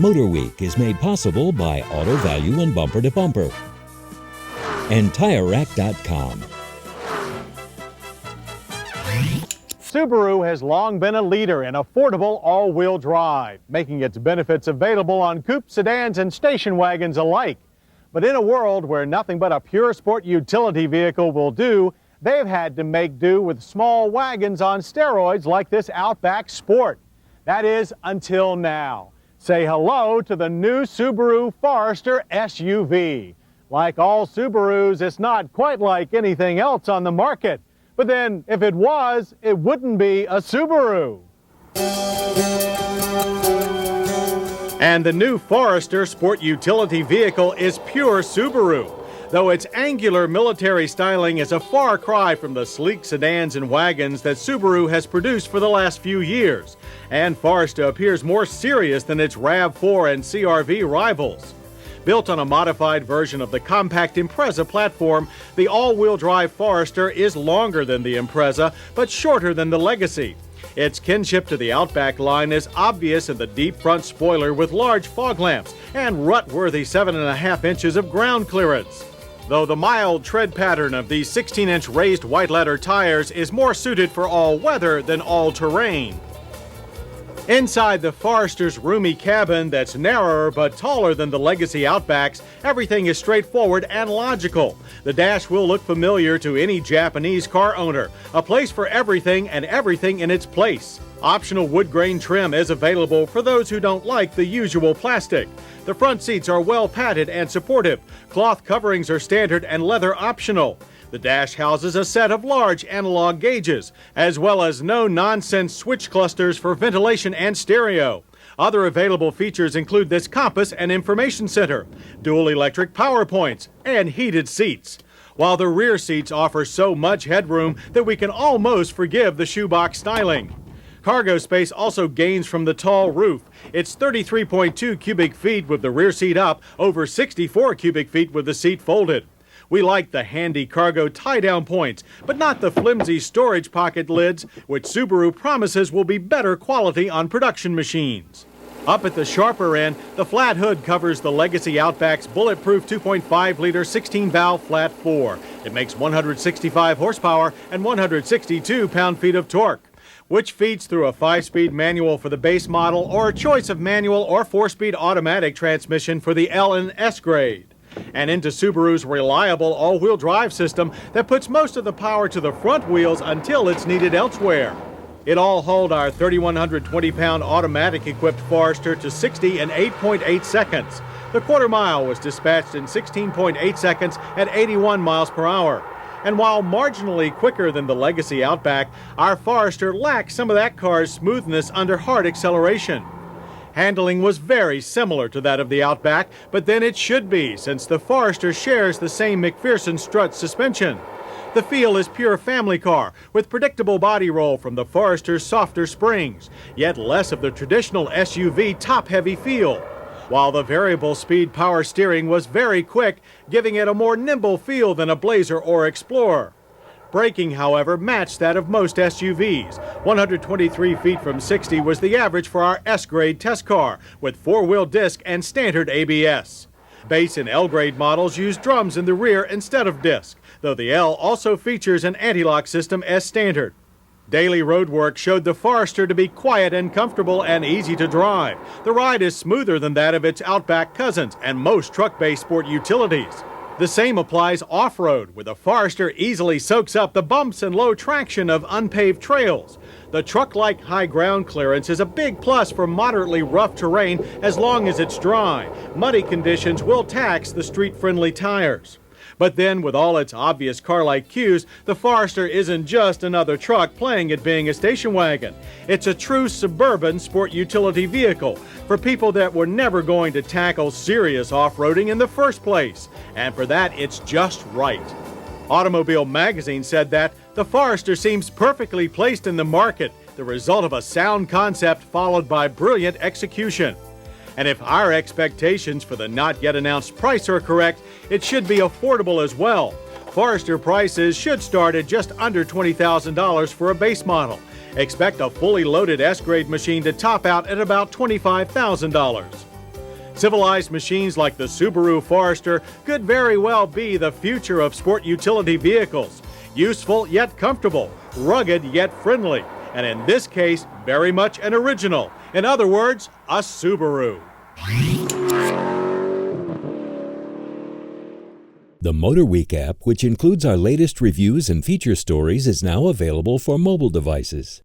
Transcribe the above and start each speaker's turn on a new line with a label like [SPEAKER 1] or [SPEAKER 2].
[SPEAKER 1] MotorWeek is made possible by Auto Value and Bumper to Bumper and TireRack.com.
[SPEAKER 2] Subaru has long been a leader in affordable all-wheel drive, making its benefits available on coupe, sedans, and station wagons alike. But in a world where nothing but a pure sport utility vehicle will do, they've had to make do with small wagons on steroids like this Outback Sport. That is, until now. Say hello to the new Subaru Forester SUV. Like all Subarus, it's not quite like anything else on the market. But then, if it was, it wouldn't be a Subaru. And the new Forester Sport Utility Vehicle is pure Subaru, though its angular military styling is a far cry from the sleek sedans and wagons that Subaru has produced for the last few years. And Forester appears more serious than its RAV4 and CR-V rivals. Built on a modified version of the compact Impreza platform, the all-wheel drive Forester is longer than the Impreza, but shorter than the Legacy. Its kinship to the Outback line is obvious in the deep front spoiler with large fog lamps and rut-worthy 7.5 inches of ground clearance. Though the mild tread pattern of these 16-inch raised white leather tires is more suited for all weather than all terrain. Inside the Forester's roomy cabin that's narrower but taller than the Legacy Outbacks, everything is straightforward and logical. The dash will look familiar to any Japanese car owner, a place for everything and everything in its place. Optional wood grain trim is available for those who don't like the usual plastic. The front seats are well padded and supportive. Cloth coverings are standard and leather optional. The dash houses a set of large analog gauges, as well as no-nonsense switch clusters for ventilation and stereo. Other available features include this compass and information center, dual electric power points, and heated seats. While the rear seats offer so much headroom that we can almost forgive the shoebox styling. Cargo space also gains from the tall roof. It's 33.2 cubic feet with the rear seat up, over 64 cubic feet with the seat folded. We like the handy cargo tie-down points, but not the flimsy storage pocket lids, which Subaru promises will be better quality on production machines. Up at the sharper end, the flat hood covers the Legacy Outback's bulletproof 2.5-liter 16-valve flat 4. It makes 165 horsepower and 162 pound-feet of torque, which feeds through a 5-speed manual for the base model or a choice of manual or 4-speed automatic transmission for the L and S grade. And into Subaru's reliable all-wheel drive system that puts most of the power to the front wheels until it's needed elsewhere. It all hauled our 3,120-pound automatic-equipped Forester to 60 in 8.8 seconds. The quarter mile was dispatched in 16.8 seconds at 81 miles per hour. And while marginally quicker than the Legacy Outback, our Forester lacks some of that car's smoothness under hard acceleration. Handling was very similar to that of the Outback, but then it should be, since the Forester shares the same McPherson strut suspension. The feel is pure family car, with predictable body roll from the Forester's softer springs, yet less of the traditional SUV top-heavy feel. While the variable speed power steering was very quick, giving it a more nimble feel than a Blazer or Explorer. Braking, however, matched that of most SUVs. 123 feet from 60 was the average for our S-grade test car, with four-wheel disc and standard ABS. Base and L-grade models use drums in the rear instead of disc, though the L also features an anti-lock system as standard. Daily road work showed the Forester to be quiet and comfortable and easy to drive. The ride is smoother than that of its Outback cousins and most truck-based sport utilities. The same applies off-road, where the Forester easily soaks up the bumps and low traction of unpaved trails. The truck-like high ground clearance is a big plus for moderately rough terrain as long as it's dry. Muddy conditions will tax the street-friendly tires. But then, with all its obvious car-like cues, the Forester isn't just another truck playing at being a station wagon. It's a true suburban sport utility vehicle for people that were never going to tackle serious off-roading in the first place. And for that, it's just right. Automobile Magazine said that the Forester seems perfectly placed in the market, the result of a sound concept followed by brilliant execution. And if our expectations for the not yet announced price are correct, it should be affordable as well. Forester prices should start at just under $20,000 for a base model. Expect a fully loaded S-grade machine to top out at about $25,000. Civilized machines like the Subaru Forester could very well be the future of sport utility vehicles. Useful yet comfortable, rugged yet friendly, and in this case, very much an original. In other words, a Subaru.
[SPEAKER 1] The MotorWeek app, which includes our latest reviews and feature stories, is now available for mobile devices.